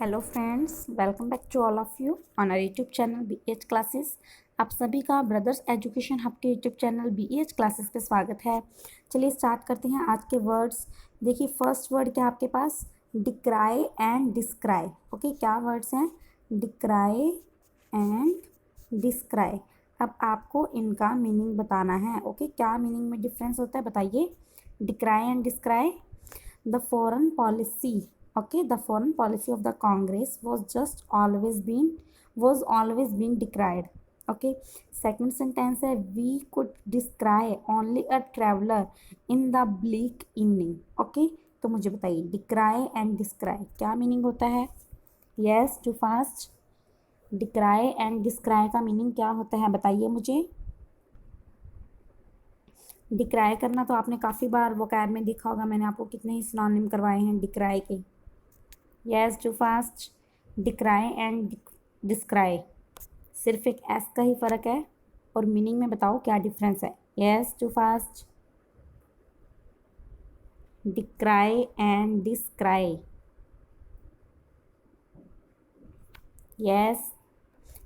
Hello friends, welcome back to all of you on our YouTube channel BEH classes. आप सभी का brothers education hub के YouTube channel BEH classes पे स्वागत है। चलिए स्टार्ट करते हैं आज के वर्ड्स। देखिए फर्स्ट वर्ड क्या आपके पास, डिक्राई एंड डिस्क्राई। ओके, क्या वर्ड्स हैं, डिक्राई एंड डिस्क्राई। अब आपको इनका मीनिंग बताना है। ओके, क्या मीनिंग में डिफरेंस होता है बताइए। Decry and डिस्क्राई, the foreign policy, okay, the foreign policy of the Congress was always been decried. Okay, second sentence है, we could descry only a traveler in the bleak evening. Okay, तो मुझे बताइए decry and descry क्या meaning होता है। yes too fast, decry and descry का meaning क्या होता है बताइए मुझे। डिक्राई करना तो आपने काफ़ी बार वोकैब में देखा होगा, मैंने आपको कितने ही सिनोनिम करवाए हैं डिक्राई के। Yes too fast, decry and डिस्क्राई सिर्फ एक एस का ही फ़र्क है, और मीनिंग में बताओ क्या डिफरेंस है। Yes too fast, decry and descry. Yes,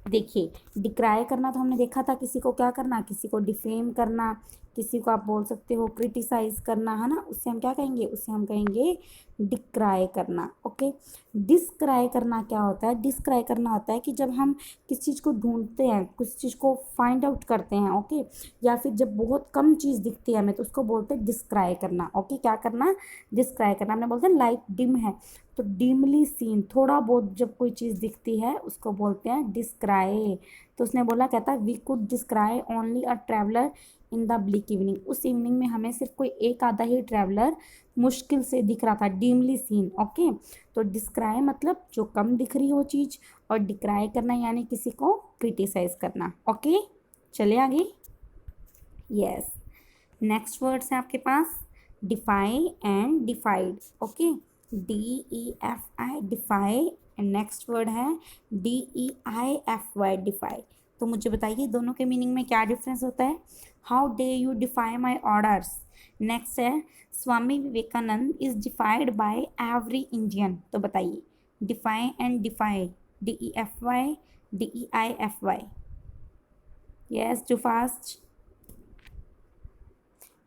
देखिए डिक्राई करना तो हमने देखा था, किसी को क्या करना, किसी को डिफेम करना, किसी को आप बोल सकते हो क्रिटिसाइज करना, है ना, उससे हम क्या कहेंगे, उससे हम कहेंगे डिक्राई करना। ओके, डिस्क्राई करना क्या होता है, डिस्क्राई करना होता है कि जब हम किसी चीज़ को ढूंढते हैं, किसी चीज़ को फाइंड आउट करते हैं। ओके, या फिर जब बहुत कम चीज़ दिखती है हमें तो उसको बोलते हैं डिस्क्राई करना। ओके, क्या करना, डिस्क्राई करना। हमने बोलते हैं लाइट डिम है तो डिमली सीन, थोड़ा बहुत जब कोई चीज़ दिखती है उसको बोलते हैं डिस्क्राई। तो उसने बोला, कहता है we could descry only a traveller in the bleak evening. उस इवनिंग में हमें सिर्फ कोई एक आधा ही ट्रैवलर मुश्किल से दिख रहा था, डिमली सीन। ओके, तो डिस्क्राई मतलब जो कम दिख रही हो चीज़, और डिक्राई करना यानी किसी को क्रिटिसाइज करना। ओके, चले आगे। यस, नेक्स्ट वर्ड्स है आपके पास defy and deified. Okay, DEFI defy, and next word है DEIFY डिफाई। तो मुझे बताइए दोनों के मीनिंग में क्या डिफरेंस होता है। How dare you defy my orders. Next है Swami Vivekananda is deified by every Indian. तो बताइए defy and deify, DEFY DEIFY। Yes too fast.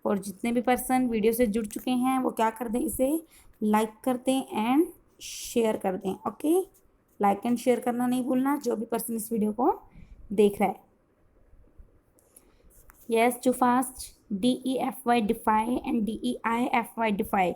और जितने भी पर्सन वीडियो से जुड़ चुके हैं वो क्या कर दें, इसे लाइक कर दें एंड शेयर कर दें। ओके, लाइक एंड शेयर करना नहीं भूलना जो भी पर्सन इस वीडियो को देख रहा है। Yes too fast, DEFY defy and DEIFY defy.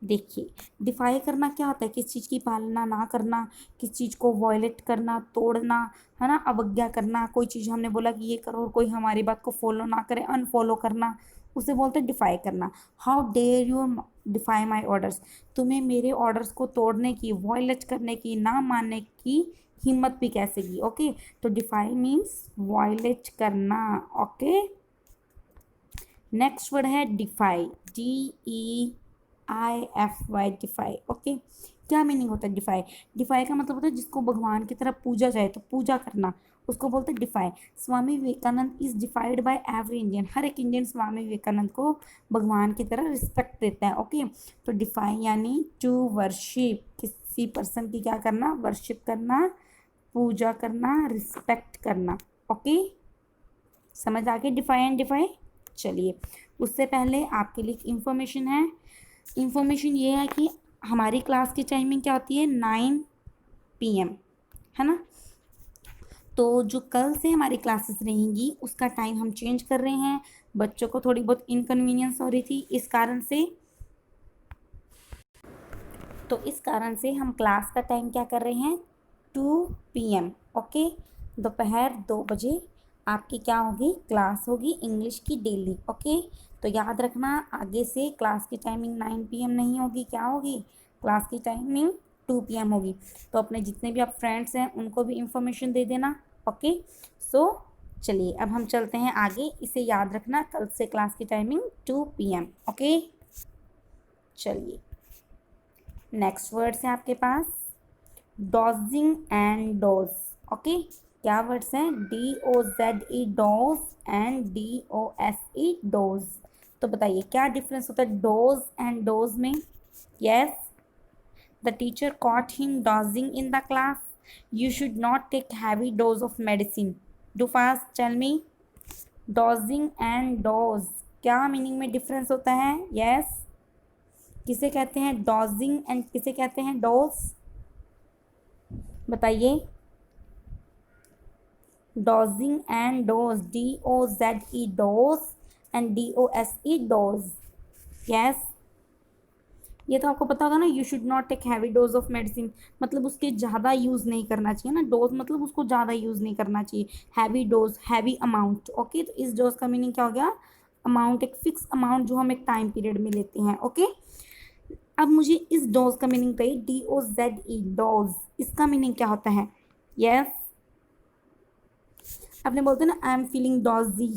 देखिए डिफाई करना क्या होता है, किस चीज़ की पालना ना करना, किस चीज़ को वॉयलेट करना, तोड़ना, है ना, अवज्ञा करना। कोई चीज़ हमने बोला कि ये करो और कोई हमारी बात को फॉलो ना करे, अनफॉलो करना, उसे बोलते हैं डिफाई करना। How dare you defy my orders, तुम्हें मेरे ऑर्डर्स को तोड़ने की, वॉयलेट करने की, ना मानने की हिम्मत भी कैसे की। ओके, तो डिफाई मीन्स वॉयलेट करना। ओके, नेक्स्ट वर्ड है डिफाई, DEIFY डिफाई। ओके, क्या मीनिंग होता है डिफाई। डिफाई का मतलब होता है जिसको भगवान की तरफ पूजा जाए तो पूजा करना, उसको बोलते हैं deify. Swami Vivekananda is deified by every Indian, हर एक इंडियन स्वामी विवेकानंद को भगवान की तरह रिस्पेक्ट देता है। ओके, तो डिफाई यानी टू वर्शिप, किसी पर्सन की क्या करना, वर्शिप करना, पूजा करना, रिस्पेक्ट करना। ओके, समझ आ गई डिफाई एंड डिफाई। चलिए उससे पहले आपके लिए इंफॉर्मेशन है। इंफॉर्मेशन ये है कि हमारी क्लास की टाइमिंग क्या होती है, 9 PM, है ना। तो जो कल से हमारी क्लासेस रहेंगी उसका टाइम हम चेंज कर रहे हैं। बच्चों को थोड़ी बहुत इनकन्वीनियंस हो रही थी, इस कारण से हम क्लास का टाइम क्या कर रहे हैं, 2 PM। ओके, दोपहर 2 बजे आपकी क्या होगी, क्लास होगी इंग्लिश की डेली। ओके, तो याद रखना आगे से क्लास की टाइमिंग 9 PM नहीं होगी, क्या होगी, क्लास की टाइमिंग 2 PM होगी। तो अपने जितने भी आप फ्रेंड्स हैं उनको भी इंफॉर्मेशन दे देना। ओके, सो चलिए अब हम चलते हैं आगे, इसे याद रखना, कल से क्लास की टाइमिंग 2 PM। ओके, चलिए नेक्स्ट वर्ड्स है आपके पास डॉजिंग एंड डोज। ओके, क्या वर्ड्स हैं, DOZE doze and DOSE dose. तो बताइए क्या डिफरेंस होता है डोज एंड डोज में। Yes, The teacher caught him dozing in the class. You should not take heavy dose of medicine. Do fast, tell me. Dozing and doze क्या meaning में difference होता है? Yes. किसे कहते हैं डॉजिंग एंड किसे कहते हैं डोज? बताइए. Dodging and doze, DOZE doze and DOSE dose. Yes, ये तो आपको पता होगा ना. You should not take heavy dose of medicine मतलब उसके ज़्यादा यूज़ नहीं करना चाहिए ना. डोज मतलब उसको ज़्यादा यूज़ नहीं करना चाहिए. Heavy dose, heavy amount. Okay, तो इस डोज का मीनिंग क्या हो गया? अमाउंट, एक फिक्स अमाउंट जो हम एक टाइम पीरियड में लेते हैं. ओके, अब मुझे इस डोज का मीनिंग बताइए. DOZE डोज, इसका मीनिंग क्या होता है? यस, आपने बोलते ना आई एम फीलिंग डॉजी,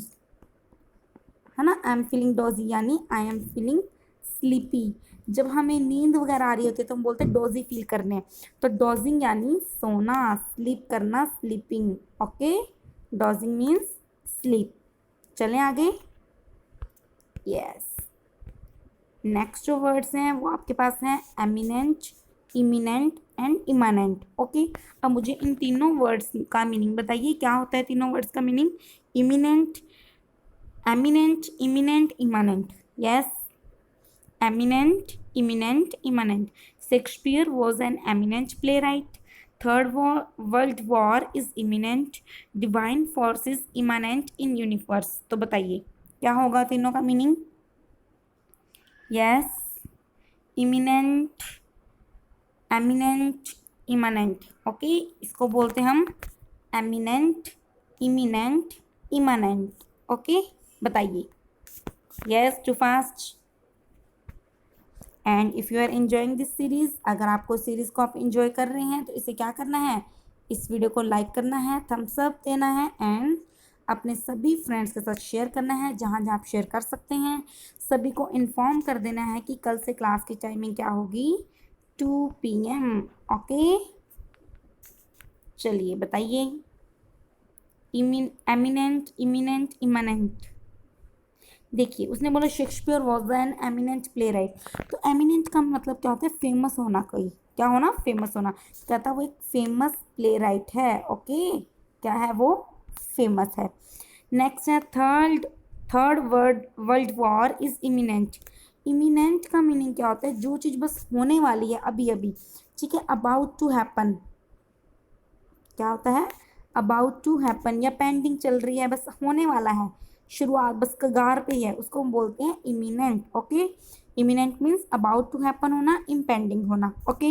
है ना. आई एम फीलिंग डॉजी यानी आई एम फीलिंग स्लीपी. जब हमें नींद वगैरह आ रही होती है तो हम बोलते हैं डोजी फील करने. तो डोजिंग यानी सोना, स्लीप करना, sleeping. Okay, dosing means sleep. चलें आगे. यस, नेक्स्ट जो वर्ड्स हैं वो आपके पास हैं एमिनेंट, इमिनेंट एंड इमानेंट. ओके, अब मुझे इन तीनों वर्ड्स का मीनिंग बताइए. क्या होता है तीनों वर्ड्स का meaning? Imminent, eminent, imminent, immanent. Yes, eminent, imminent, immanent. Shakespeare was an eminent playwright. Third World War is imminent. Divine force is immanent in universe. तो बताइए क्या होगा तीनों का meaning? Yes, imminent, eminent, immanent. Okay, इसको बोलते हम eminent, imminent, immanent. Okay, बताइए. Yes, too fast. And if you are enjoying this series, अगर आपको सीरीज़ को आप इंजॉय कर रहे हैं तो इसे क्या करना है? इस वीडियो को लाइक करना है, थम्स अप देना है एंड अपने सभी फ्रेंड्स के साथ शेयर करना है जहाँ जहाँ आप शेयर कर सकते हैं. सभी को इन्फॉर्म कर देना है कि कल से क्लास की टाइमिंग क्या होगी? 2 PM. ओके, चलिए बताइए. Eminent, imminent, immanent. देखिए, उसने बोला Shakespeare was an eminent playwright. तो एमिनेंट का मतलब क्या होता है? फेमस होना. कोई क्या होना? फेमस होना. कहता वो एक फेमस प्ले राइट है. ओके, क्या है वो? फेमस है. नेक्स्ट है third world war is imminent. Imminent का मीनिंग क्या होता है? जो चीज़ बस होने वाली है अभी अभी. ठीक है, अबाउट टू हैपन. क्या होता है? अबाउट टू हैपन या पेंडिंग चल रही है, बस होने वाला है, शुरुआत बस कगार पे ही है, उसको हम बोलते हैं imminent. Okay, imminent means about to happen होना, इम्पेंडिंग होना. ओके,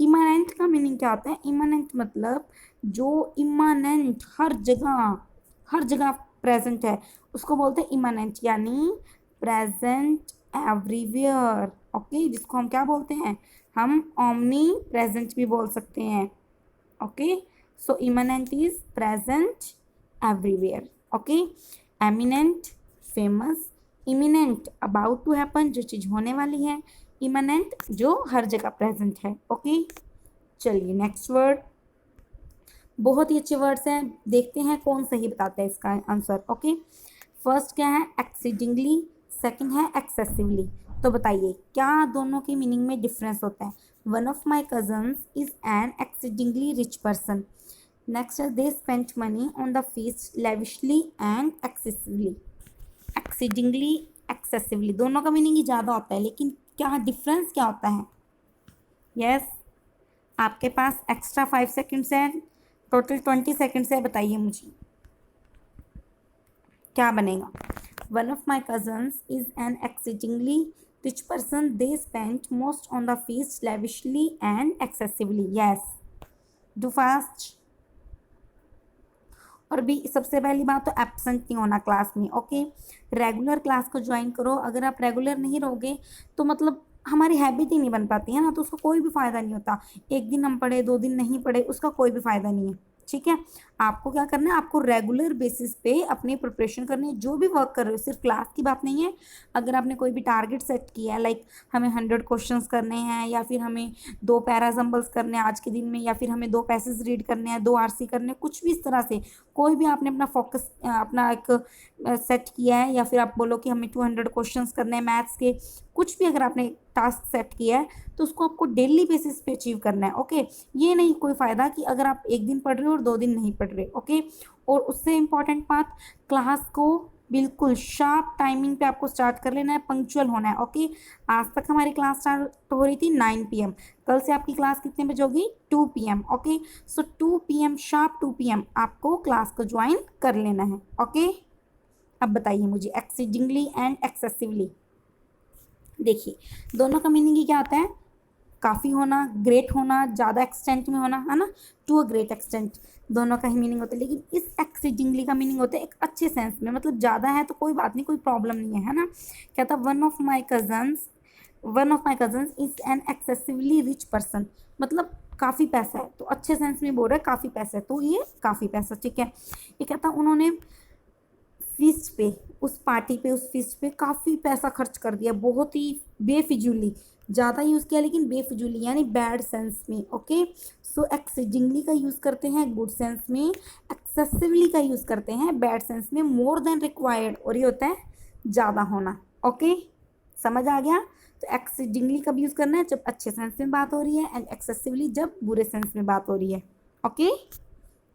इमानेंट का मीनिंग क्या होता है? इमानेंट मतलब जो इमानेंट हर जगह प्रेजेंट है उसको बोलते हैं इमानेंट यानी प्रेजेंट एवरीवेयर. ओके, जिसको हम क्या बोलते हैं? हम ओमनी प्रेजेंट भी बोल सकते हैं. Okay, so immanent is present everywhere. Okay, eminent famous, imminent about to happen जो चीज़ होने वाली है, इमिनेंट जो हर जगह प्रेजेंट है. ओके, चलिए नेक्स्ट वर्ड. बहुत ही अच्छे वर्ड्स हैं, देखते हैं कौन सही बताता है इसका आंसर. ओके, फर्स्ट क्या है? एक्सीडिंगली. सेकंड है एक्सेसिवली. तो बताइए क्या दोनों के मीनिंग में डिफरेंस होता है? One of my cousins is an exceedingly rich person. Next is they spent money on the feast lavishly and excessively. Exceedingly, excessively दोनों का मीनिंग ही ज़्यादा होता है, लेकिन क्या डिफरेंस क्या होता है? यस, आपके पास एक्स्ट्रा 5 सेकेंड्स है, टोटल 20 सेकेंड्स है. बताइए मुझे क्या बनेगा? One of my cousins is an exceedingly rich person. They spent most on the feast lavishly and excessively. Yes, do fast. और भी सबसे पहली बात तो एब्सेंट नहीं होना क्लास में. ओके, रेगुलर क्लास को ज्वाइन करो. अगर आप रेगुलर नहीं रहोगे तो मतलब हमारी हैबिट ही नहीं बन पाती है ना, तो उसका कोई भी फ़ायदा नहीं होता. एक दिन हम पढ़े, 2 दिन नहीं पढ़े, उसका कोई भी फ़ायदा नहीं है. ठीक है, आपको क्या करना है? आपको रेगुलर बेसिस पे अपनी प्रिपरेशन करनी है. जो भी वर्क कर रहे हो, सिर्फ क्लास की बात नहीं है. अगर आपने कोई भी टारगेट सेट किया है, लाइक हमें 100 क्वेश्चंस करने हैं, या फिर हमें 2 पैराजम्बल्स करने हैं आज के दिन में, या फिर हमें 2 पैसेज रीड करने हैं, 2 RC करने हैं, कुछ भी इस तरह से कोई भी आपने अपना फोकस अपना एक सेट किया है, या फिर आप बोलो कि हमें 200 क्वेश्चंस करने हैं मैथ्स के, कुछ भी अगर आपने टास्क सेट किया है तो उसको आपको डेली बेसिस पे अचीव करना है। ओके, ये नहीं कोई फ़ायदा कि अगर आप एक दिन पढ़ रहे हो और 2 दिन नहीं पढ़ रहे। ओके, और उससे इम्पॉर्टेंट बात, क्लास को बिल्कुल शार्प टाइमिंग पे आपको स्टार्ट कर लेना है, पंक्चुअल होना है। ओके, आज तक हमारी क्लास स्टार्ट हो रही थी 9 PM, कल से आपकी क्लास कितने बजे होगी? 2 PM। ओके, सो 2 PM शार्प 2 PM आपको क्लास को ज्वाइन कर लेना है। ओके, अब बताइए मुझे एक्सीडिंगली एंड एक्सेसिवली। देखिए दोनों का मीनिंग ही क्या आता है? काफ़ी होना, ग्रेट होना, ज़्यादा एक्सटेंट में होना, है ना, टू अ ग्रेट एक्सटेंट, दोनों का ही मीनिंग होता है। लेकिन इस एक्सीडिंगली का मीनिंग होता है एक अच्छे सेंस में, मतलब ज़्यादा है तो कोई बात नहीं, कोई प्रॉब्लम नहीं है ना। क्या था? One of my cousins is an excessively rich person, मतलब काफ़ी पैसा है, तो अच्छे सेंस में बोल रहा है काफ़ी पैसा है, तो ये काफ़ी पैसा, ठीक है। ये कहता उन्होंने फीस्ट पे, उस पार्टी पे, उस फीस्ट पे काफ़ी पैसा खर्च कर दिया, बहुत ही बेफिजूली, ज़्यादा यूज़ किया लेकिन बेफिजूली, यानी बैड सेंस में। ओके, सो एक्सीडिंगली का यूज़ करते हैं गुड सेंस में, एक्सेसिवली का यूज़ करते हैं बैड सेंस में, मोर देन रिक्वायर्ड, और ये होता है ज़्यादा होना। ओके, समझ आ गया? तो एक्सीडिंगली कब यूज़ करना है? जब अच्छे सेंस में बात हो रही है, एंड एक्सेसिवली जब बुरे सेंस में बात हो रही है। ओके,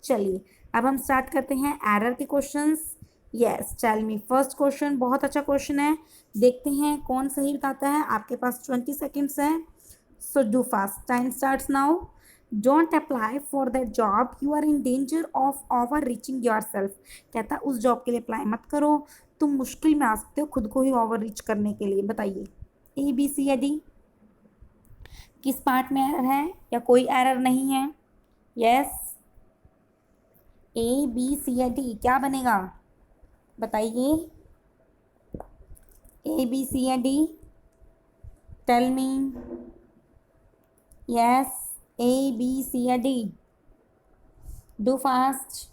चलिए अब हम स्टार्ट करते हैं एरर के questions. Yes, tell me first question, बहुत अच्छा क्वेश्चन है, देखते हैं कौन सही बताता है। आपके पास 20 सेकेंड्स है, so do fast, time starts now. Don't apply for that job, you are in danger of overreaching yourself. कहता है उस जॉब के लिए अप्लाई मत करो, तुम मुश्किल में आ सकते हो खुद को ही ओवर रीच करने के लिए। बताइए ए, बी, सी या डी, किस पार्ट में एरर है या कोई एरर नहीं है? यस, ए, बी, सी या डी, क्या बनेगा? बताइए ए, बी, सी या D, tell me. Yes, A, B, C या डी, डू फास्ट।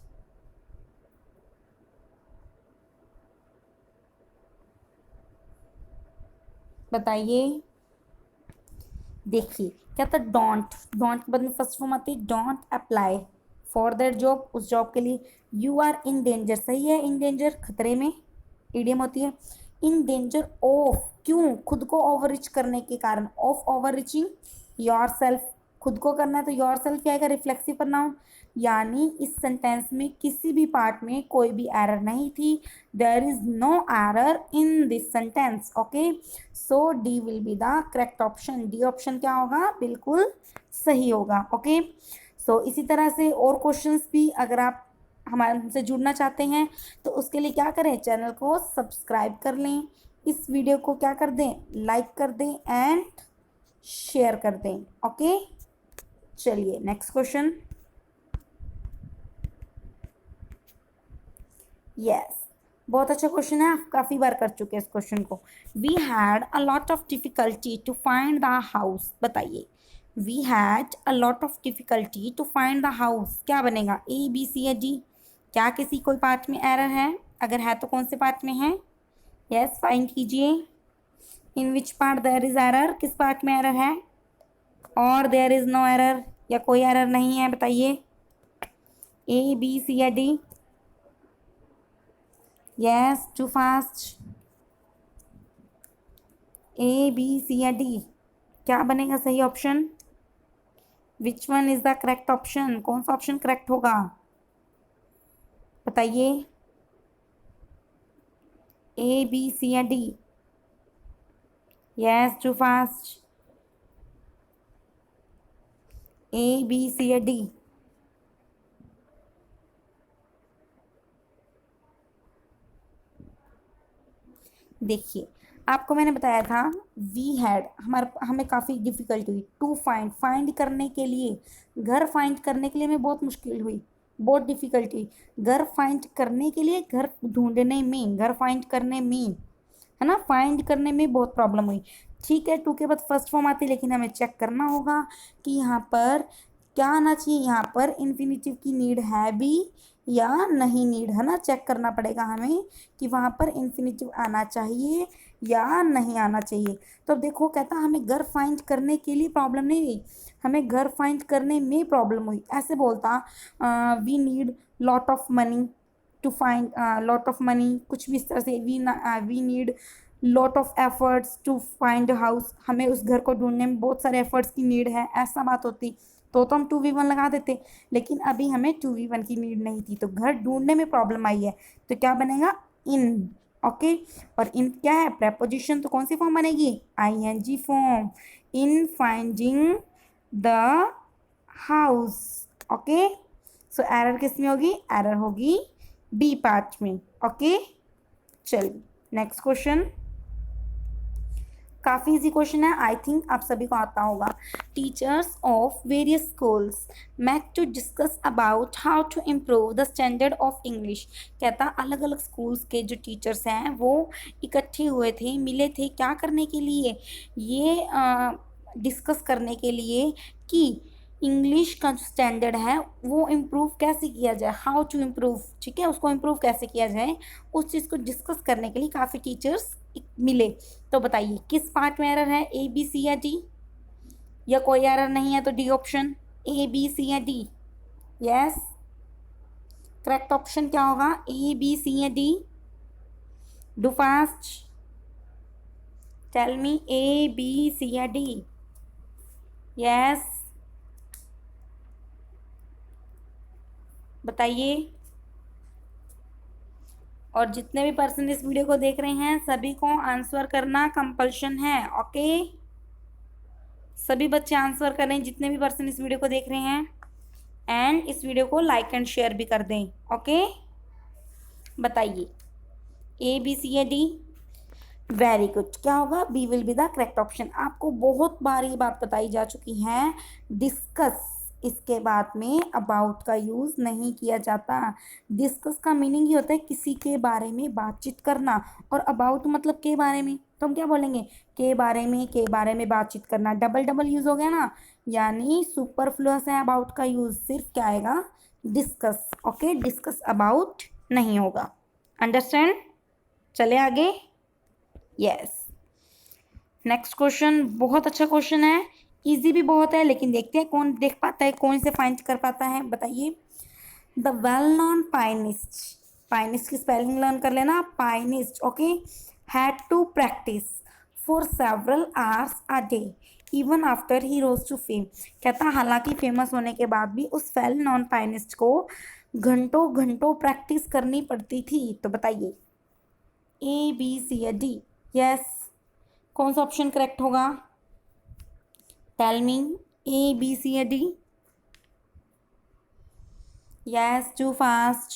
बताइए। देखिए क्या था? डोंट, डोंट के बाद में फर्स्ट फॉर्म आती है don't apply for that job, उस जॉब के लिए। यू आर इन डेंजर, सही है, इन डेंजर खतरे में, ईडियम होती है। इन डेंजर ऑफ, क्यों? खुद को ओवर रिच करने के कारण, of over reaching your self, खुद को करना है तो योर सेल्फ क्या आएगा? Reflexive pronoun. यानी इस सेंटेंस में किसी भी पार्ट में कोई भी एरर नहीं थी, there is no error in this sentence. Okay, so D will be the correct option, D option क्या होगा? बिल्कुल सही होगा। ओके, सो इसी तरह से और क्वेश्चंस भी अगर आप हमारे हमसे जुड़ना चाहते हैं तो उसके लिए क्या करें? चैनल को सब्सक्राइब कर लें, इस वीडियो को क्या कर दें? लाइक कर दें एंड शेयर कर दें। ओके, चलिए नेक्स्ट क्वेश्चन। यस, बहुत अच्छा क्वेश्चन है, आप काफ़ी बार कर चुके हैं इस क्वेश्चन को। We had a lot of difficulty to find the house. बताइए, we had a lot of difficulty to find the house, क्या बनेगा? ए, बी, सी या डी? क्या किसी कोई पार्ट में एरर है? अगर है तो कौन से पार्ट में है? यस, फाइंड कीजिए। In which part there is error, किस पार्ट में एरर है? और देयर इज नो एरर, या कोई एरर नहीं है? बताइए ए, बी, सी या D? Yes, too fast. A, B, C या डी, क्या बनेगा सही option? Which one is the correct option? कौन सा ऑप्शन करेक्ट होगा? बताइए ए, बी, सी या D? Yes, too fast. A, B, C या डी? देखिए आपको मैंने बताया था वी हैड, हमें काफ़ी डिफिकल्टी हुई टू फाइंड, फाइंड करने के लिए, घर फाइंड करने के लिए हमें बहुत मुश्किल हुई, बहुत डिफिकल्टी। घर फाइंड करने के लिए, घर ढूंढने में, घर फाइंड करने में, है ना, फाइंड करने में बहुत प्रॉब्लम हुई। ठीक है, टू के बाद फर्स्ट फॉर्म आती है, लेकिन हमें चेक करना होगा कि यहाँ पर क्या आना चाहिए, यहाँ पर इन्फिनिटिव की नीड है भी या नहीं नीड, है ना, चेक करना पड़ेगा हमें कि वहाँ पर इन्फिनिटिव आना चाहिए या नहीं आना चाहिए। तो अब देखो कहता हमें घर फाइंड करने के लिए प्रॉब्लम नहीं हुई, हमें घर फाइंड करने में प्रॉब्लम हुई। ऐसे बोलता we need lot of money to find, lot of money, कुछ भी इस तरह से, we need lot of efforts to find house, हमें उस घर को ढूंढने में बहुत सारे एफर्ट्स की नीड है, ऐसा बात होती तो हम 2v1 लगा देते, लेकिन अभी हमें 2v1 की नीड नहीं थी, तो घर ढूंढने में प्रॉब्लम आई है, तो क्या बनेगा, इन। ओके, और इन क्या है, प्रेपोजिशन, तो कौन सी फॉर्म बनेगी, ing form, in finding the house. Okay, so error किस में होगी, एरर होगी बी पार्ट में। ओके, चलिए नेक्स्ट क्वेश्चन, काफ़ी इजी क्वेश्चन है, आई थिंक आप सभी को आता होगा। Teachers of various schools met to discuss about how to improve the standard of English. कहता अलग अलग स्कूल्स के जो टीचर्स हैं वो इकट्ठे हुए थे, मिले थे, क्या करने के लिए, ये डिस्कस करने के लिए कि इंग्लिश का जो स्टैंडर्ड है वो इम्प्रूव कैसे किया जाए, हाउ टू इम्प्रूव, ठीक है, उसको इम्प्रूव कैसे किया जाए, उस चीज़ को डिस्कस करने के लिए काफ़ी टीचर्स मिले। तो बताइए किस पार्ट में एरर है, ए बी सी या डी, या कोई एरर नहीं है तो D option, A B C या डी, यस, करेक्ट ऑप्शन क्या होगा, ए बी सी या D, do fast, tell me, A B C या डी, यस, बताइए। और जितने भी पर्सन इस वीडियो को देख रहे हैं सभी को आंसर करना कंपल्शन है। ओके, सभी बच्चे आंसर करें जितने भी पर्सन इस वीडियो को देख रहे हैं, एंड इस वीडियो को लाइक एंड शेयर भी कर दें। ओके, बताइए ए बी सी या डी, वेरी गुड, क्या होगा, B will be the correct option. आपको बहुत बार ये बात बताई जा चुकी है, डिस्कस, इसके बाद में अबाउट का यूज़ नहीं किया जाता। डिस्कस का मीनिंग ही होता है किसी के बारे में बातचीत करना, और अबाउट मतलब के बारे में, तो हम क्या बोलेंगे, के बारे में बातचीत करना, डबल डबल यूज़ हो गया ना, यानी सुपरफ्लुअस है अबाउट का यूज़, सिर्फ क्या आएगा, डिस्कस। ओके, डिस्कस अबाउट नहीं होगा, अंडरस्टैंड। चले आगे, यस, नेक्स्ट क्वेश्चन बहुत अच्छा क्वेश्चन है, इजी भी बहुत है, लेकिन देखते हैं कौन देख पाता है, कौन से फाइंड कर पाता है। बताइए, the well known pianist, pianist की स्पेलिंग लर्न कर लेना, pianist, okay, had to practise for several hours a day even after he rose to fame. कहता हालांकि फेमस होने के बाद भी उस वेल नोन पाइनिस्ट को घंटों घंटों प्रैक्टिस करनी पड़ती थी। तो बताइए ए बी सी या डी, यस, कौन सा ऑप्शन करेक्ट होगा, tell me, A B C या D, yes, too fast,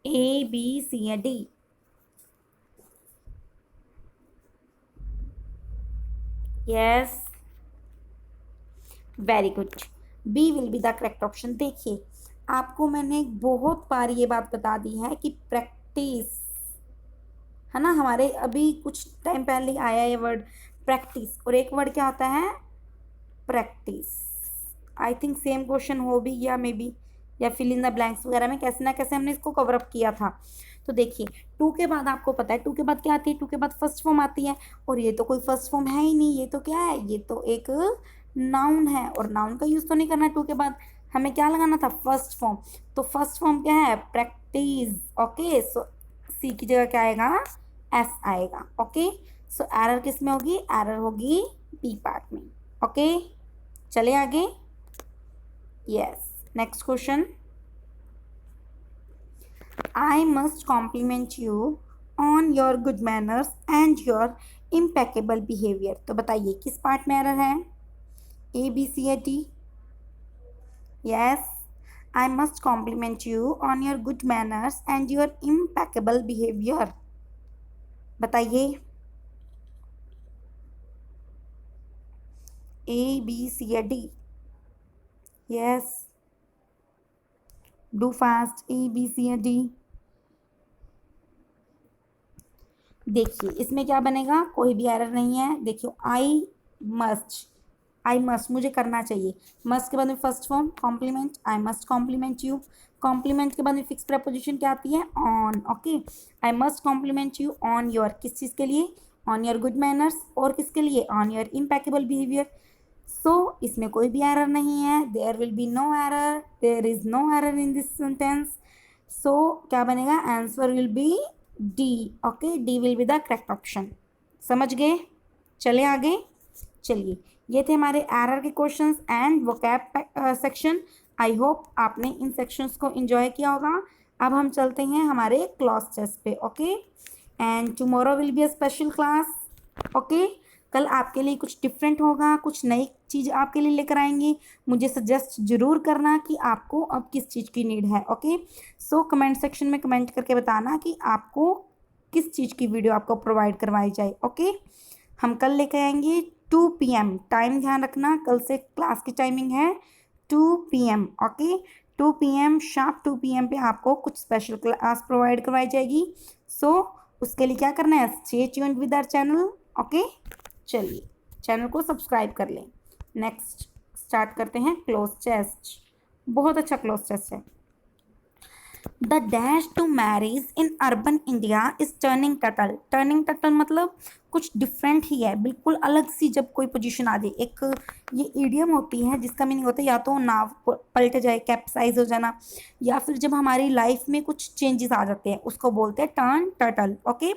A B C या D, yes, very good, B will be the correct option. देखिए आपको मैंने बहुत बार ये बात बता दी है कि प्रैक्टिस है ना, हमारे अभी कुछ टाइम पहले आया ये वर्ड प्रैक्टिस, और एक वर्ड क्या होता है, practice. I think same question हो भी गया मे बी, या फिल इन द ब्लैंक्स वगैरह में कैसे ना कैसे हमने इसको कवर अप किया था। तो देखिए टू के बाद आपको पता है टू के बाद क्या आती है, टू के बाद फर्स्ट फॉर्म आती है, और ये तो कोई फर्स्ट फॉर्म है ही नहीं, ये तो क्या है, ये तो एक नाउन है, और नाउन का यूज़ तो नहीं करना है टू के बाद, हमें क्या लगाना था, फर्स्ट फॉर्म। तो फर्स्ट फॉर्म क्या है, प्रैक्टिस। ओके, सो सी की जगह क्या आएगा, एस आएगा। ओके, सो एरर किस में होगी, एरर होगी बी पार्ट में। ओके, चले आगे, yes, next question, I must compliment you on your good manners and your impeccable behavior। तो बताइए किस पार्ट में एरर है, ए बी सी या D, yes, I must compliment you on your good manners and your impeccable behavior। बताइए A B C या D, yes, do fast, A B C या D. देखिए इसमें क्या बनेगा, कोई भी एरर नहीं है। देखियो आई मस्ट मुझे करना चाहिए, मस्ट के बाद में first form complement, I must complement you, complement के बाद में फिक्स प्रेपोजिशन क्या आती है, on. Okay, I must complement you on your, किस चीज़ के लिए, ऑन योर गुड मैनर्स, और किसके लिए, on your impeccable behaviour. So इसमें कोई भी एरर नहीं है, there will be no error, there is no error in this sentence. So क्या बनेगा, answer will be D. Okay, D will be the correct option. समझ गए? चले आगे। चलिए, ये थे हमारे एरर के questions and vocab section. I hope आपने इन सेक्शंस को एंजॉय किया होगा। अब हम चलते हैं हमारे क्लास टेस्ट पे। Okay, and tomorrow will be a special class. Okay, कल आपके लिए कुछ डिफरेंट होगा, कुछ नई चीज़ आपके लिए लेकर आएंगी। मुझे सजेस्ट जरूर करना कि आपको अब किस चीज़ की नीड है। ओके, सो कमेंट सेक्शन में कमेंट करके बताना कि आपको किस चीज़ की वीडियो आपको प्रोवाइड करवाई जाए। ओके, हम कल लेकर आएंगे 2 PM। टाइम ध्यान रखना, कल से क्लास की टाइमिंग है 2 PM। Okay, 2 PM, sharp 2 PM पे आपको कुछ स्पेशल क्लास प्रोवाइड करवाई जाएगी। सो उसके लिए क्या करना है, stay tuned with our channel. Okay, चलिए चैनल को सब्सक्राइब कर लें। नेक्स्ट स्टार्ट करते हैं क्लोज टेस्ट। बहुत अच्छा क्लोज टेस्ट है। The dash to marriage in urban India is turning turtle. Turning turtle मतलब कुछ डिफरेंट ही है, बिल्कुल अलग सी जब कोई पोजीशन आ जाए। एक ये ईडियम होती है जिसका मीनिंग होता है या तो नाव पलट जाए, कैप्साइज हो जाना, या फिर जब हमारी लाइफ में कुछ चेंजेस आ जाते हैं उसको बोलते हैं turn turtle. Okay,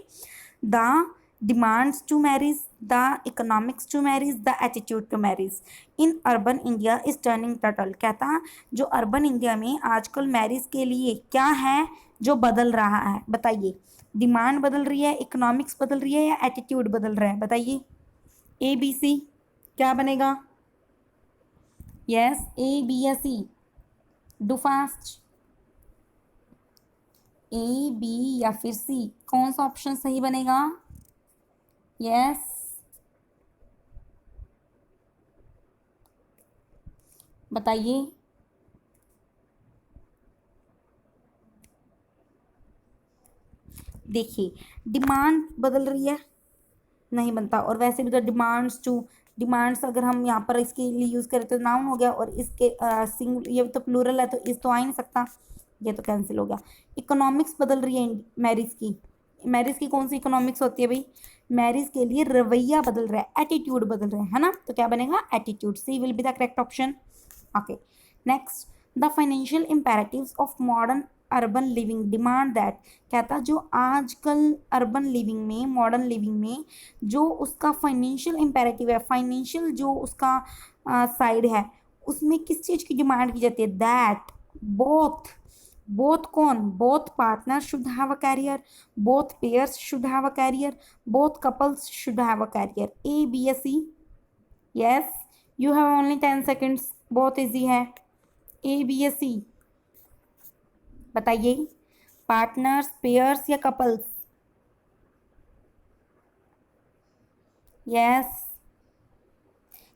the demands to marriage, the economics to marriage, the attitude to marriage in urban India is turning turtle। कहता जो अर्बन इंडिया में आजकल मैरिज के लिए क्या है जो बदल रहा है, बताइए। डिमांड बदल रही है, इकोनॉमिक्स बदल रही है, या एटीट्यूड बदल रहा है, बताइए। ABC क्या बनेगा? यस, A, B या C? Do fast. A, B या फिर C, कौन सा ऑप्शन सही बनेगा? यस, बताइए। देखिए, डिमांड बदल रही है, नहीं बनता। और वैसे भी तो डिमांड्स टू, डिमांड्स अगर हम यहाँ पर इसके लिए यूज़ करें तो नाउन हो गया, और इसके सिंगल ये तो प्लूरल है तो इस तो आ ही नहीं सकता, ये तो कैंसिल हो गया। इकोनॉमिक्स बदल रही है मैरिज की। मैरिज की कौन सी इकोनॉमिक्स होती है भाई? मैरिज के लिए रवैया बदल रहा है, एटीट्यूड बदल रहा है ना, तो क्या बनेगा? Attitude. C will be the correct option. Okay, next, the financial imperatives of modern urban living demand that. कहता जो आजकल अर्बन लिविंग में, मॉडर्न लिविंग में जो उसका फाइनेंशियल इम्पेरेटिव है, फाइनेंशियल जो उसका साइड है, उसमें किस चीज़ की डिमांड की जाती है? दैट बोथ, बोथ कौन? Both partner should have a career, both pairs should have a career, both couples should have a career. A, B या C? Yes, you have only 10 seconds, बहुत ईजी है। A, B या C? बताइए, partners, pairs या couples? Yes,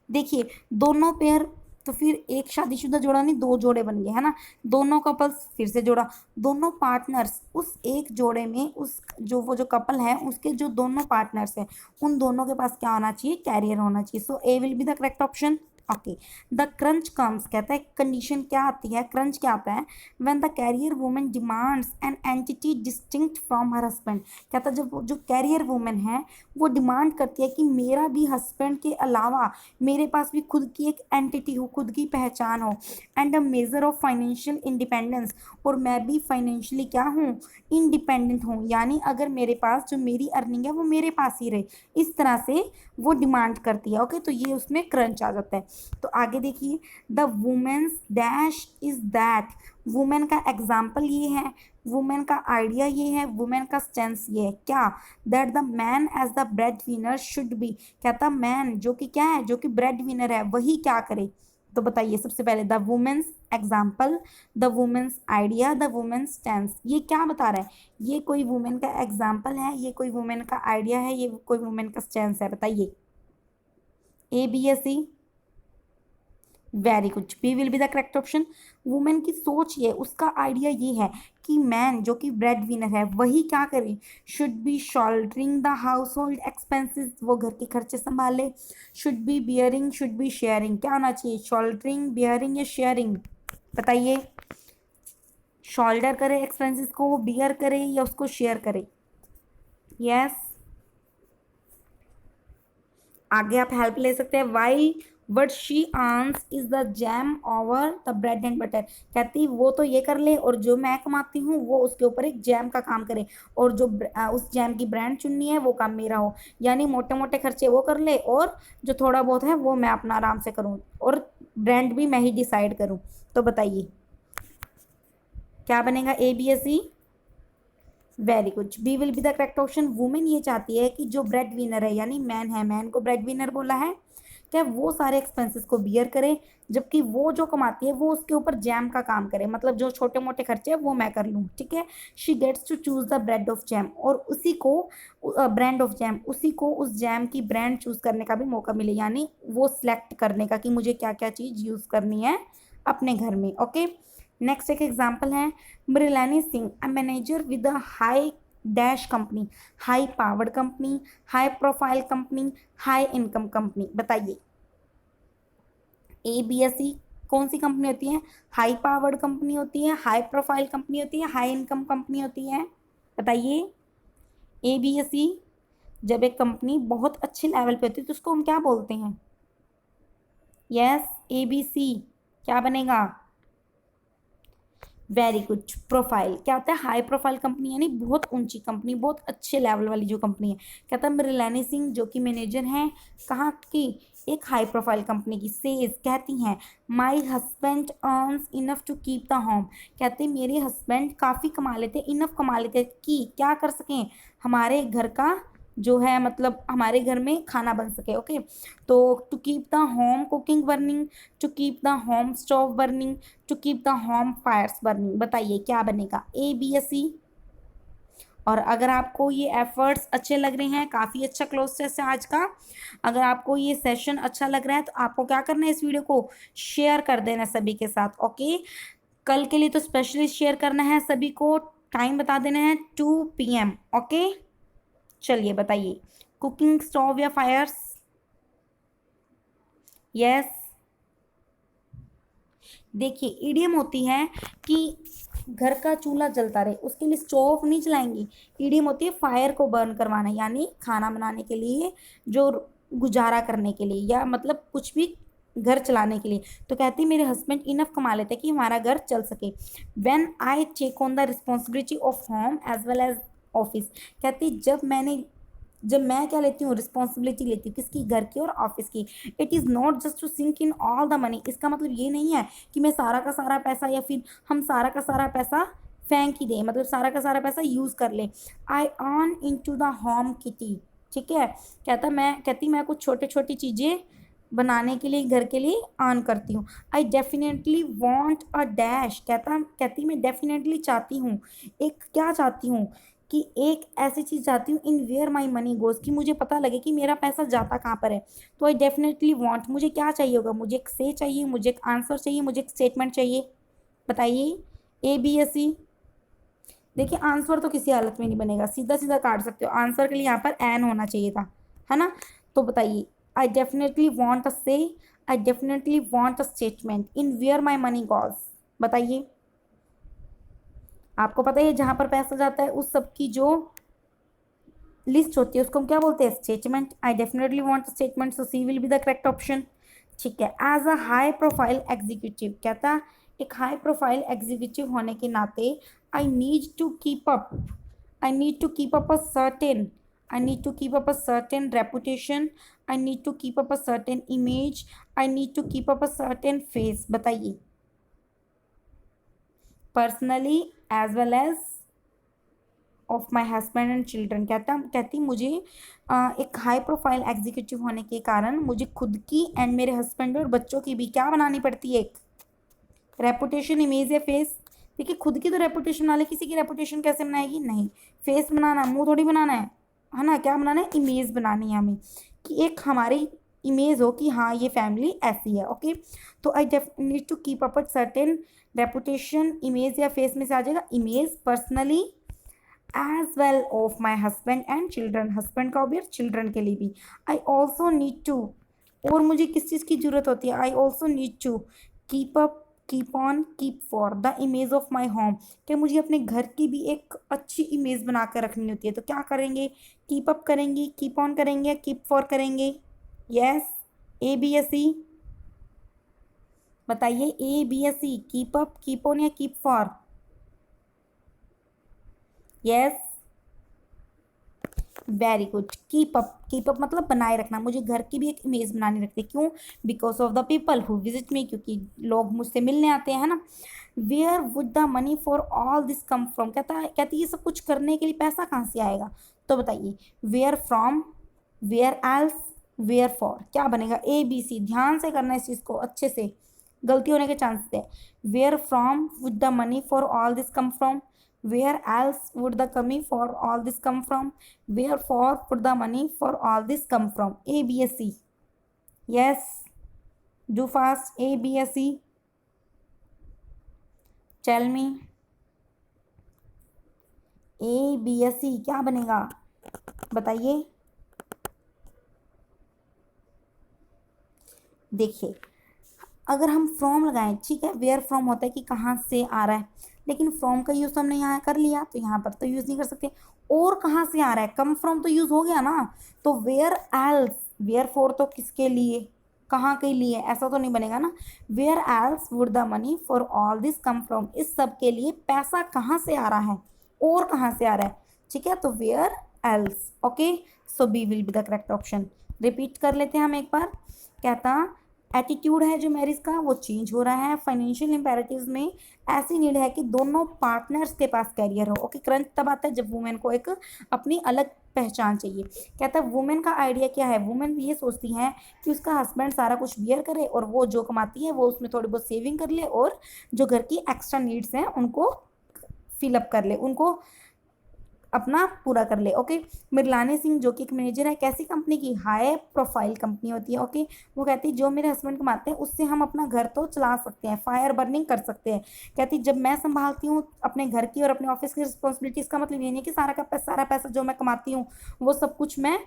देखिए दोनों pair, तो फिर एक शादीशुदा जोड़ा नहीं, दो जोड़े बन गए है ना। दोनों कपल्स, फिर से जोड़ा। दोनों पार्टनर्स, उस एक जोड़े में उस जो वो जो कपल है उसके जो दोनों पार्टनर्स हैं उन दोनों के पास क्या होना चाहिए? कैरियर होना चाहिए। सो A will be the correct option. Okay, the crunch comes. कहता है कंडीशन क्या आती है, क्रंच क्या आता है? When the career women demands an entity distinct from her husband. कहता जब जो कैरियर वुमेन है वो डिमांड करती है कि मेरा भी हस्बैंड के अलावा मेरे पास भी खुद की एक एंटिटी हो, खुद की पहचान हो, and a measure of financial independence, और मैं भी फाइनेंशियली क्या हूँ? इंडिपेंडेंट हूँ, यानी अगर मेरे पास जो मेरी अर्निंग है वो मेरे पास ही रहे, इस तरह से वो डिमांड करती है। ओके, तो ये उसमें क्रंच आ जाता है। तो आगे देखिए, the women's dash is that. Women का एग्जाम्पल ये है, वुमेन का आइडिया ये है, वुमेन का स्टेंस ये है क्या? That the man as the breadwinner should be. कहता मैन जो कि क्या है, जो कि ब्रेड विनर है, वही क्या करे? तो बताइए, सबसे पहले the women's example, the women's idea, the women's stance, ये क्या बता रहा है? ये कोई वुमेन का एग्जाम्पल है, ये कोई वुमेन का आइडिया है, ये कोई वुमेन का स्टेंस है, बताइए। A, B या C? Very good, B will be the correct option. Women की सोच ये, उसका आइडिया ये है कि मैन जो कि ब्रेड विनर है वही क्या करे? Should be soldering the house hold expenses, वो घर के खर्चे संभाले। Should be bearing, should be sharing, क्या होना चाहिए? शोल्डरिंग, बियरिंग या शेयरिंग? बताइए, शोल्डर करे एक्सपेंसिस को, बियर करे या उसको शेयर करे? यस, आगे आप हेल्प ले सकते हैं। Why what she earns is the jam over the bread and butter. कहती वो तो ये कर ले और जो मैं कमाती हूँ वो उसके ऊपर एक जैम का काम करे, और जो उस जैम की ब्रांड चुननी है वो काम मेरा हो। यानी मोटे मोटे खर्चे वो कर ले और जो थोड़ा बहुत है वो मैं अपना आराम से करूँ, और ब्रांड भी मैं ही डिसाइड करूँ। तो बताइए क्या बनेगा, A B S C. Very good, B will be the correct option. Women ये चाहती है कि जो ब्रेड विनर है यानी मैन है, मैन को ब्रेड विनर बोला है, क्या वो सारे एक्सपेंसेस को बियर करे, जबकि वो जो कमाती है वो उसके ऊपर जैम का काम करे, मतलब जो छोटे मोटे खर्चे हैं वो मैं कर लूँ। ठीक है, she gets to choose the bread of jam, और उसी को ब्रांड ऑफ जैम, उसी को उस जैम की ब्रांड चूज करने का भी मौका मिले, यानी वो सिलेक्ट करने का कि मुझे क्या क्या चीज़ यूज़ करनी है अपने घर में। ओके, नेक्स्ट एक एग्जाम्पल है, Mrinalini Singh a manager with a high dash company, high powered company, high profile company, high income company. बताइए ए बी एस सी कौन सी कंपनी होती है, हाई पावर्ड कंपनी होती है, हाई प्रोफाइल कंपनी होती है, हाई इनकम कंपनी होती है। बताइए ए बी एस सी। जब एक कंपनी बहुत अच्छे लेवल पे होती है तो उसको हम क्या बोलते हैं, यस ए बी सी, क्या बनेगा, वेरी गुड, प्रोफाइल। क्या होता है, हाई प्रोफाइल कंपनी यानी बहुत ऊंची कंपनी, बहुत अच्छे लेवल वाली जो कंपनी है। क्या था, मृलानी सिंह जो कि मैनेजर हैं कहाँ की, एक हाई प्रोफाइल कंपनी की, सेज कहती हैं my husband earns enough to keep the home. कहते मेरे हस्बैंड काफ़ी कमा लेते, इनफ कमा लेते कि क्या कर सकें, हमारे घर का जो है मतलब हमारे घर में खाना बन सके। ओके, तो to keep the home cooking burning, to keep the home stove burning, to keep the home fires burning. बताइए क्या बनेगा, ए बी एस सी। और अगर आपको ये एफर्ट्स अच्छे लग रहे हैं, काफ़ी अच्छा क्लोज टेस्ट है आज का, अगर आपको ये सेशन अच्छा लग रहा है तो आपको क्या करना है, इस वीडियो को शेयर कर देना सभी के साथ। ओके, कल के लिए तो स्पेशली शेयर करना है सभी को, टाइम बता देना है 2 PM। ओके, चलिए बताइए, कुकिंग स्टोव या फायर्स, यस। देखिए ईडीएम होती है कि घर का चूल्हा जलता रहे, उसके लिए स्टोव नहीं चलाएंगी। ईडीएम होती है फायर को बर्न करवाना, यानी खाना बनाने के लिए, जो गुजारा करने के लिए, या मतलब कुछ भी घर चलाने के लिए। तो कहती मेरे हस्बैंड इनफ कमा लेते कि हमारा घर चल सके। When I take on the responsibility of home as well as office. कहती जब मैं क्या लेती हूँ, रिस्पॉन्सिबिलिटी लेती हूँ, किसकी, घर की और ऑफिस की। It is not just to sink in all the money. इसका मतलब ये नहीं है कि मैं सारा का सारा पैसा, या फिर हम सारा का सारा पैसा फेंक ही दें, मतलब सारा का सारा पैसा यूज़ कर लें। I earn into the home kitty. ठीक है, कहती मैं कुछ छोटी छोटी चीज़ें बनाने के लिए, घर के लिए अर्न करती हूँ। आई डेफिनेटली वॉन्ट अ डैश। कहती मैं डेफिनेटली चाहती हूँ, एक क्या चाहती हूँ कि एक ऐसी चीज़ चाहती हूँ, in where my money goes, कि मुझे पता लगे कि मेरा पैसा जाता कहाँ पर है। तो आई डेफिनेटली वांट, मुझे क्या चाहिए होगा, मुझे एक से चाहिए, मुझे एक आंसर चाहिए, मुझे एक स्टेटमेंट चाहिए। बताइए ए बी एस सी। देखिए आंसर तो किसी हालत में नहीं बनेगा, सीधा सीधा काट सकते हो, आंसर के लिए यहाँ पर एन होना चाहिए था, है ना। तो बताइए, आई definitely want a say, I definitely want a statement, in where my money goes. बताइए, आपको पता है जहाँ पर पैसा जाता है उस सब की जो लिस्ट होती है उसको हम क्या बोलते हैं, statement. I definitely want statement, so C will be the correct option. ठीक है, as a high profile executive, कहता एक हाई प्रोफाइल एग्जीक्यूटिव होने के नाते I need to keep up, I need to keep up a certain, I need to keep up a certain reputation, I need to keep up a certain image, I need to keep up a certain face. बताइए, personally as well as of my husband and children. कहती मुझे एक high profile executive होने के कारण मुझे खुद की एंड मेरे हस्बैंड और बच्चों की भी क्या बनानी पड़ती है, एक रेपुटेशन, इमेज या फेस। देखिए खुद की तो रेपुटेशन बना ले, किसी की रेपुटेशन कैसे बनाएगी, नहीं, फेस बनाना, मुंह थोड़ी बनाना है ना, क्या बनाना है, इमेज बनानी है हमें, कि एक हमारी इमेज हो कि हाँ ये फैमिली ऐसी है। ओके, तो I need to keep up certain reputation, image या फेस में से आ जाएगा image, personally as well of my husband and children, husband का भी और चिल्ड्रन के लिए भी। आई ऑल्सो नीड टू, और मुझे किस चीज़ की ज़रूरत होती है, I also need to keep up, keep on, keep for the image of my home. कि मुझे अपने घर की भी एक अच्छी इमेज बना कर रखनी होती है, तो क्या करेंगे, कीप अप करेंगे, कीप ऑन करेंगे, कीप फॉर करेंगे। Yes, A B S C. बताइए ए बी या C, keep up, keep on या keep for? Yes, very good. Keep up, keep up मतलब बनाए रखना। मुझे घर की भी एक इमेज बनानी रखती है, क्यों? Because of the people who visit me, क्योंकि लोग मुझसे मिलने आते हैं, है ना। Where would the money for all this come from, कहती है ये सब कुछ करने के लिए पैसा कहाँ से आएगा? तो बताइए where from, where else, where for, क्या बनेगा? ए बी सी, ध्यान से करना इस चीज को अच्छे से, गलती होने के चांसेस है। Where from would the money for all this come from, where else would the money for all this come from, wherefore would the money for all this come from? A B S C, yes, do fast, A B S C, tell me, A B S C क्या बनेगा? बताइए। देखिए अगर हम from लगाएं, ठीक है, where from होता है कि कहाँ से आ रहा है, लेकिन फ्रॉम का यूज हमने यहाँ कर लिया तो यहाँ पर तो यूज नहीं कर सकते। और कहाँ से आ रहा है, कम फ्रॉम तो यूज हो गया ना, तो वेयर एल्स, वेयर फॉर तो किसके लिए, कहाँ के लिए, ऐसा तो नहीं बनेगा ना। Where else would the money for all this come from, इस सब के लिए पैसा कहाँ से आ रहा है, और कहाँ से आ रहा है, ठीक है, तो where else. Okay, so B will be the correct option. Repeat कर लेते हैं हम एक बार। कहता एटीट्यूड है जो मैरिज का वो चेंज हो रहा है। फाइनेंशियल इंपेरेटिव्स में ऐसी नीड है कि दोनों पार्टनर्स के पास कैरियर हो। ओके, क्रंच तब आता है जब वुमेन को एक अपनी अलग पहचान चाहिए। कहता है वुमेन का आइडिया क्या है, वुमेन ये सोचती है कि उसका हस्बैंड सारा कुछ बियर करे और वो जो कमाती है वो उसमें थोड़ी बहुत सेविंग कर ले और जो घर की एक्स्ट्रा नीड्स हैं उनको फिलअप कर ले, उनको अपना पूरा कर ले। ओके, मृगलानी सिंह जो कि एक मैनेजर है, कैसी कंपनी की, हाई प्रोफाइल कंपनी होती है। ओके, वो कहती है जो मेरे हस्बैंड कमाते हैं उससे हम अपना घर तो चला सकते हैं, फायर बर्निंग कर सकते हैं। कहती जब मैं संभालती हूँ अपने घर की और अपने ऑफिस की रिस्पॉन्सिबिलिटी, इसका मतलब ये नहीं कि सारा पैसा जो मैं कमाती हूँ वो सब कुछ मैं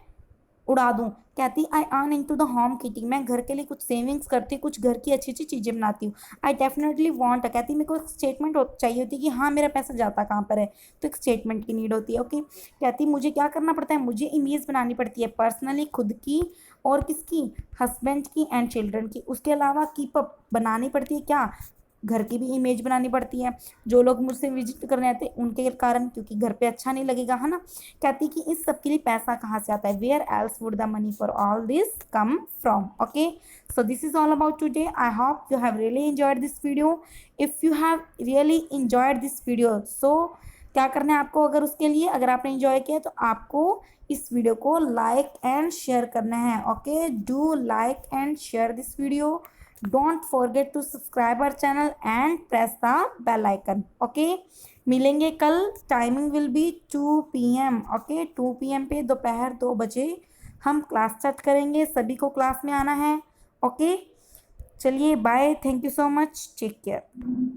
उड़ा दूं। कहती I earn into the home kitting, मैं घर के लिए कुछ सेविंग्स करती हूँ, कुछ घर की अच्छी अच्छी चीज़ें बनाती हूँ। आई डेफिनेटली वांट, कहती मेरे को एक स्टेटमेंट चाहिए होती है कि हाँ मेरा पैसा जाता कहाँ पर है, तो एक स्टेटमेंट की नीड होती है। ओके, कहती मुझे क्या करना पड़ता है, मुझे इमेज बनानी पड़ती है पर्सनली, खुद की और किसकी, हस्बैंड की एंड चिल्ड्रन की। उसके अलावा कीप अप बनानी पड़ती है क्या, घर की भी इमेज बनानी पड़ती है, जो लोग मुझसे विजिट करने आते हैं उनके कारण, क्योंकि घर पे अच्छा नहीं लगेगा, है ना। कहती कि इस सब के लिए पैसा कहाँ से आता है, where else would the money for all this come from. Okay, so this is all about today. I hope you have really enjoyed this video. If you have really enjoyed this video, so क्या करना है आपको, अगर उसके लिए अगर आपने enjoy किया तो आपको इस वीडियो को लाइक एंड शेयर करना है। Okay, do like and share this video, don't forget to subscribe our channel and press the bell icon. Okay, मिलेंगे कल, timing will be 2 PM। Okay, 2 PM पे दोपहर 2 बजे हम क्लास स्टार्ट करेंगे, सभी को क्लास में आना है। ओके, चलिए bye, thank you so much, take care.